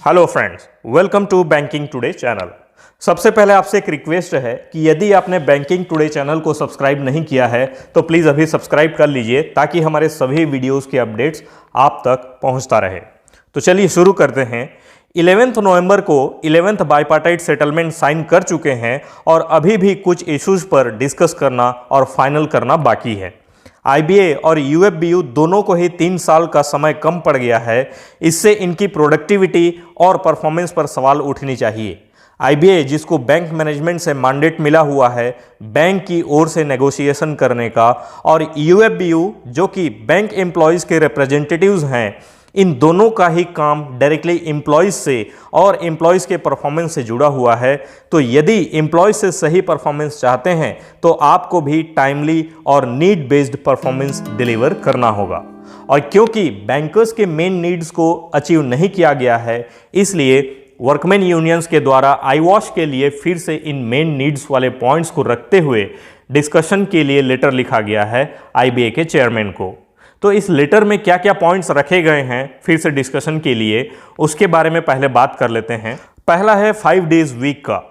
Hello friends, welcome to banking today channel. सबसे पहले आपसे एक रिक्वेस्ट है कि यदि आपने बैंकिंग टुडे चैनल को सब्सक्राइब नहीं किया है तो प्लीज़ अभी सब्सक्राइब कर लीजिए ताकि हमारे सभी वीडियोस के अपडेट्स आप तक पहुंचता रहे। तो चलिए शुरू करते हैं। 11 नवंबर को 11th बाइपार्टाइट सेटलमेंट साइन कर चुके हैं और अभी भी कुछ इश्यूज पर डिस्कस करना और फाइनल करना बाकी है। आईबीए और यूएफबीयू दोनों को ही 3 साल का समय कम पड़ गया है। इससे इनकी प्रोडक्टिविटी और परफॉर्मेंस पर सवाल उठनी चाहिए। आईबीए जिसको बैंक मैनेजमेंट से मैंडेट मिला हुआ है बैंक की ओर से नेगोशिएशन करने का, और यूएफबीयू जो कि बैंक एम्प्लॉयज़ के रिप्रेजेंटेटिव्स हैं, इन दोनों का ही काम डायरेक्टली एम्प्लॉयज़ से और एम्प्लॉयज़ के परफॉर्मेंस से जुड़ा हुआ है। तो यदि एम्प्लॉयज़ से सही परफॉर्मेंस चाहते हैं तो आपको भी टाइमली और नीड बेस्ड परफॉर्मेंस डिलीवर करना होगा। और क्योंकि बैंकर्स के मेन नीड्स को अचीव नहीं किया गया है, इसलिए वर्कमैन यूनियंस के द्वारा आईवॉश के लिए फिर से इन मेन नीड्स वाले पॉइंट्स को रखते हुए डिस्कशन के लिए लेटर लिखा गया है आईबीए के चेयरमैन को। तो इस लेटर में क्या क्या पॉइंट्स रखे गए हैं फिर से डिस्कशन के लिए, उसके बारे में पहले बात कर लेते हैं। पहला है 5 डेज वीक का।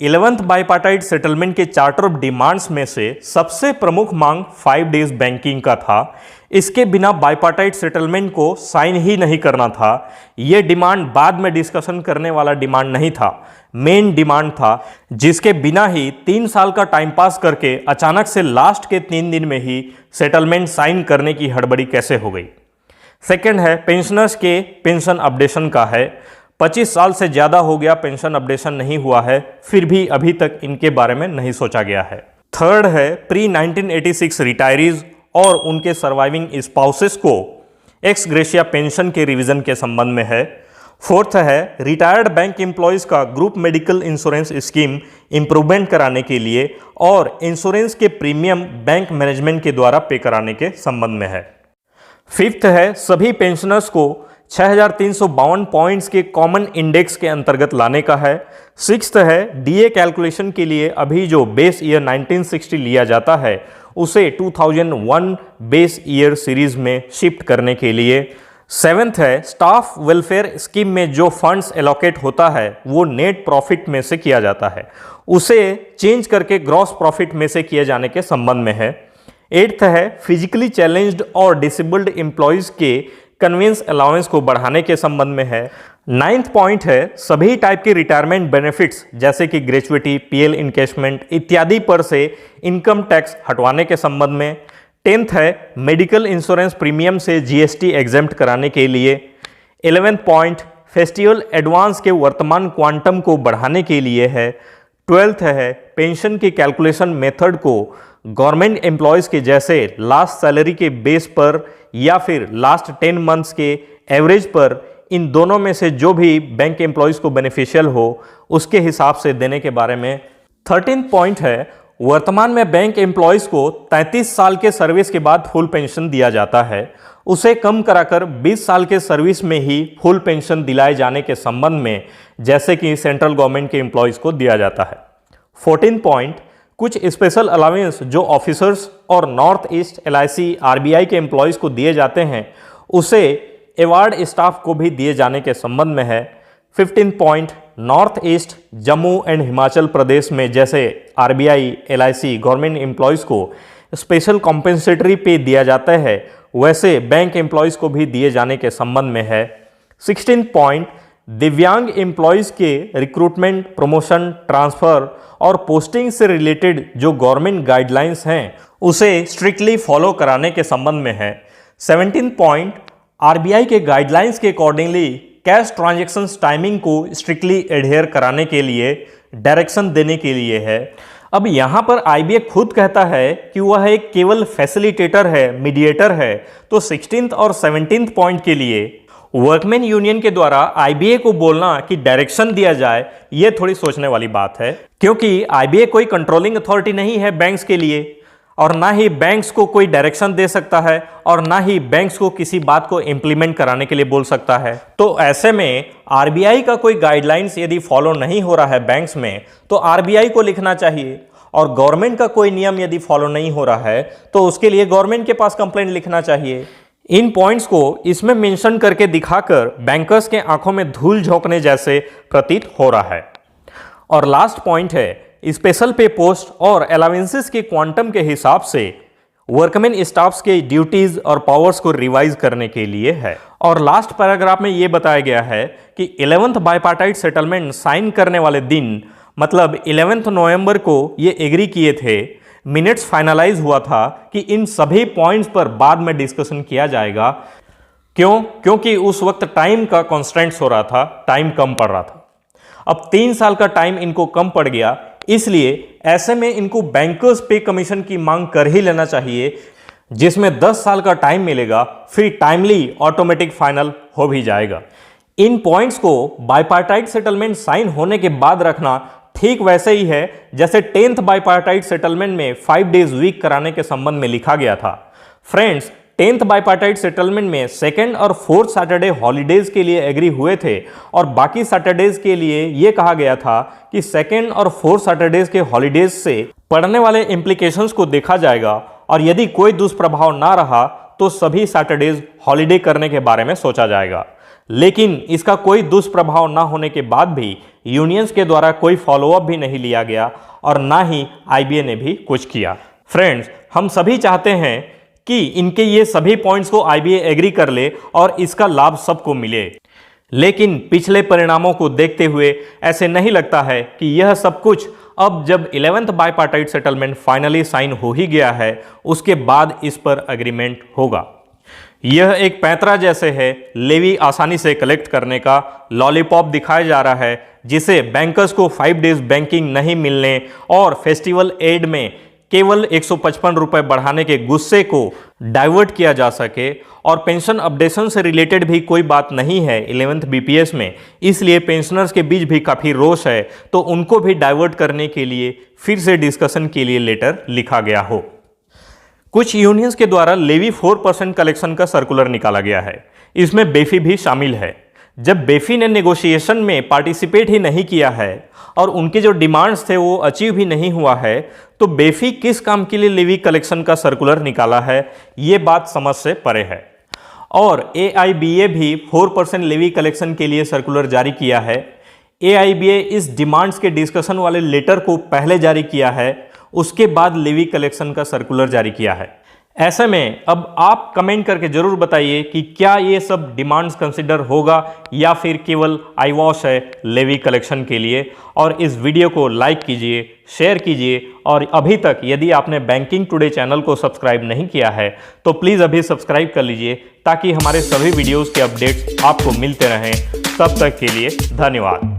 11th बाइपार्टाइट सेटलमेंट के चार्टर ऑफ डिमांड्स में से सबसे प्रमुख मांग 5 डेज बैंकिंग का था। इसके बिना बाइपार्टाइट सेटलमेंट को साइन ही नहीं करना था। यह डिमांड बाद में डिस्कशन करने वाला डिमांड नहीं था, मेन डिमांड था, जिसके बिना ही 3 साल का टाइम पास करके अचानक से लास्ट के 3 दिन में ही सेटलमेंट साइन करने की हड़बड़ी कैसे हो गई। सेकंड है पेंशनर्स के पेंशन अपडेशन का है। 25 साल से ज़्यादा हो गया पेंशन अपडेशन नहीं हुआ है, फिर भी अभी तक इनके बारे में नहीं सोचा गया है। थर्ड है प्री 1986 रिटायरीज और उनके सर्वाइविंग स्पाउसेस को एक्स ग्रेशिया पेंशन के रिवीजन के संबंध में है। फोर्थ है रिटायर्ड बैंक एम्प्लॉयज़ का group medical insurance scheme improvement कराने के लिए और इंश्योरेंस के प्रीमियम बैंक मैनेजमेंट के द्वारा पे कराने के संबंध में है। फिफ्थ है सभी पेंशनर्स को 6352 पॉइंट्स के कॉमन इंडेक्स के अंतर्गत लाने का है। सिक्स्थ है डीए कैलकुलेशन के लिए अभी जो बेस ईयर 1960 लिया जाता है उसे 2001 बेस ईयर सीरीज में शिफ्ट करने के लिए। सेवेंथ है स्टाफ वेलफेयर स्कीम में जो फंड्स एलोकेट होता है वो नेट प्रॉफिट में से किया जाता है, उसे चेंज करके ग्रॉस प्रॉफिट में से किए जाने के संबंध में है। एट्थ है फिजिकली चैलेंज्ड और डिसेबल्ड एम्प्लॉयज़ के कन्वेंस अलाउंस को बढ़ाने के संबंध में है। नाइन्थ पॉइंट है सभी टाइप के रिटायरमेंट बेनिफिट्स जैसे कि ग्रेचुइटी, पीएल इनकैशमेंट इत्यादि पर से इनकम टैक्स हटवाने के संबंध में। 10th है मेडिकल इंश्योरेंस प्रीमियम से जीएसटी एग्जेम्प्ट कराने के लिए। 11th पॉइंट फेस्टिवल एडवांस के वर्तमान क्वांटम को बढ़ाने के लिए है। 12th है पेंशन की कैलकुलेशन मेथड को गवर्नमेंट एम्प्लॉयज़ के जैसे लास्ट सैलरी के बेस पर या फिर लास्ट 10 मंथ्स के एवरेज पर, इन दोनों में से जो भी बैंक एम्प्लॉयज़ को बेनिफिशियल हो उसके हिसाब से देने के बारे में। 13th पॉइंट है वर्तमान में बैंक एम्प्लॉयज़ को 33 साल के सर्विस के बाद फुल पेंशन दिया जाता है, उसे कम कराकर 20 साल के सर्विस में ही फुल पेंशन दिलाए जाने के संबंध में, जैसे कि सेंट्रल गवर्नमेंट के एम्प्लॉयज़ को दिया जाता है। 14 पॉइंट कुछ स्पेशल अलाउंस जो ऑफिसर्स और नॉर्थ ईस्ट एलआईसी आरबीआई के एम्प्लॉयज़ को दिए जाते हैं उसे अवार्ड स्टाफ को भी दिए जाने के संबंध में है। 15 point north east Jammu and Himachal Pradesh में जैसे आरबीआई, एलआईसी गवर्नमेंट एम्प्लॉयज़ को स्पेशल कॉम्पेंसेटरी पे दिया जाता है, वैसे बैंक एम्प्लॉयज़ को भी दिए जाने के संबंध में है। 16 पॉइंट दिव्यांग एम्प्लॉयज़ के रिक्रूटमेंट, प्रमोशन, ट्रांसफ़र और पोस्टिंग से रिलेटेड जो गवर्नमेंट गाइडलाइंस हैं उसे स्ट्रिक्टली फॉलो कराने के संबंध में है। 17 पॉइंट आरबीआई के गाइडलाइंस के अकॉर्डिंगली कैश ट्रांजैक्शंस टाइमिंग को स्ट्रिक्टली एडहेयर कराने के लिए डायरेक्शन देने के लिए है। अब यहाँ पर आईबीए खुद कहता है कि वह एक केवल फैसिलिटेटर है, मीडिएटर है। तो 16th और 17th पॉइंट के लिए वर्कमैन यूनियन के द्वारा आईबीए को बोलना कि डायरेक्शन दिया जाए, यह थोड़ी सोचने वाली बात है, क्योंकि आईबीए कोई कंट्रोलिंग अथॉरिटी नहीं है बैंक्स के लिए, और ना ही बैंक्स को कोई डायरेक्शन दे सकता है और ना ही बैंक्स को किसी बात को इम्प्लीमेंट कराने के लिए बोल सकता है। तो ऐसे में आरबीआई का कोई गाइडलाइंस यदि फॉलो नहीं हो रहा है बैंक्स में तो आरबीआई को लिखना चाहिए, और गवर्नमेंट का कोई नियम यदि फॉलो नहीं हो रहा है तो उसके लिए गवर्नमेंट के पास कंप्लेंट लिखना चाहिए। इन पॉइंट्स को इसमें मेंशन करके दिखाकर बैंकर्स के आंखों में धूल झोंकने जैसे प्रतीत हो रहा है। और लास्ट पॉइंट है स्पेशल पे पोस्ट और अलाउंसेस के क्वांटम के हिसाब से वर्कमैन स्टाफ्स के ड्यूटीज और पावर्स को रिवाइज करने के लिए है। और लास्ट पैराग्राफ में यह बताया गया है कि 11th बाइपार्टाइट सेटलमेंट साइन करने वाले दिन मतलब 11 नवंबर को ये एग्री किए थे, मिनट्स फाइनलाइज हुआ था कि इन सभी पॉइंट्स पर बाद में डिस्कशन किया जाएगा। क्योंकि उस वक्त टाइम का कॉन्स्टेंट्स हो रहा था, टाइम कम पड़ रहा था। अब 3 साल का टाइम इनको कम पड़ गया, इसलिए ऐसे में इनको बैंकर्स पे कमीशन की मांग कर ही लेना चाहिए, जिसमें 10 साल का टाइम मिलेगा, फिर टाइमली ऑटोमेटिक फाइनल हो भी जाएगा। इन पॉइंट्स को बाइपार्टाइट सेटलमेंट साइन होने के बाद रखना ठीक वैसे ही है जैसे 10th बाइपार्टाइट सेटलमेंट में 5 डेज वीक कराने के संबंध में लिखा गया था। फ्रेंड्स, 10th बाइपार्टाइट सेटलमेंट में 2nd और 4th सैटरडे हॉलीडेज के लिए एग्री हुए थे और बाकी सैटरडेज के लिए यह कहा गया था कि 2nd और 4th सैटरडेज के हॉलीडेज से पड़ने वाले इंप्लीकेशंस को देखा जाएगा और यदि कोई दुष्प्रभाव ना रहा तो सभी सैटरडेज हॉलीडे करने के बारे में सोचा जाएगा। लेकिन इसका कोई दुष्प्रभाव ना होने के बाद भी यूनियंस के द्वारा कोई फॉलोअप भी नहीं लिया गया और ना ही आईबीए ने भी कुछ किया। फ्रेंड्स, हम सभी चाहते हैं कि इनके ये सभी पॉइंट्स को आईबीए एग्री कर ले और इसका लाभ सबको मिले, लेकिन पिछले परिणामों को देखते हुए ऐसे नहीं लगता है कि यह सब कुछ अब जब 11th bipartite settlement finally sign हो ही गया है उसके बाद इस पर एग्रीमेंट होगा। यह एक पैंतरा जैसे है, लेवी आसानी से कलेक्ट करने का लॉलीपॉप दिखाया जा रहा है, जिसे बैंकर्स को 5 डेज बैंकिंग नहीं मिलने और फेस्टिवल एड में केवल 155 रुपए बढ़ाने के गुस्से को डाइवर्ट किया जा सके। और पेंशन अपडेशन से रिलेटेड भी कोई बात नहीं है 11th बीपीएस में, इसलिए पेंशनर्स के बीच भी काफ़ी रोष है, तो उनको भी डाइवर्ट करने के लिए फिर से डिस्कशन के लिए लेटर लिखा गया हो। कुछ यूनियंस के द्वारा लेवी 4% कलेक्शन का सर्कुलर निकाला गया है, इसमें बेफी भी शामिल है। जब बेफी ने नेगोशिएशन में पार्टिसिपेट ही नहीं किया है और उनके जो डिमांड्स थे वो अचीव भी नहीं हुआ है, तो बेफी किस काम के लिए लेवी कलेक्शन का सर्कुलर निकाला है, ये बात समझ से परे है। और एआईबीए भी 4% लेवी कलेक्शन के लिए सर्कुलर जारी किया है। एआईबीए इस डिमांड्स के डिस्कशन वाले लेटर को पहले जारी किया है, उसके बाद लेवी कलेक्शन का सर्कुलर जारी किया है। ऐसे में अब आप कमेंट करके जरूर बताइए कि क्या ये सब डिमांड्स कंसिडर होगा या फिर केवल आई वॉश है लेवी कलेक्शन के लिए। और इस वीडियो को लाइक कीजिए, शेयर कीजिए और अभी तक यदि आपने बैंकिंग टुडे चैनल को सब्सक्राइब नहीं किया है तो प्लीज़ अभी सब्सक्राइब कर लीजिए ताकि हमारे सभी वीडियोज़ के अपडेट्स आपको मिलते रहें। तब तक के लिए धन्यवाद।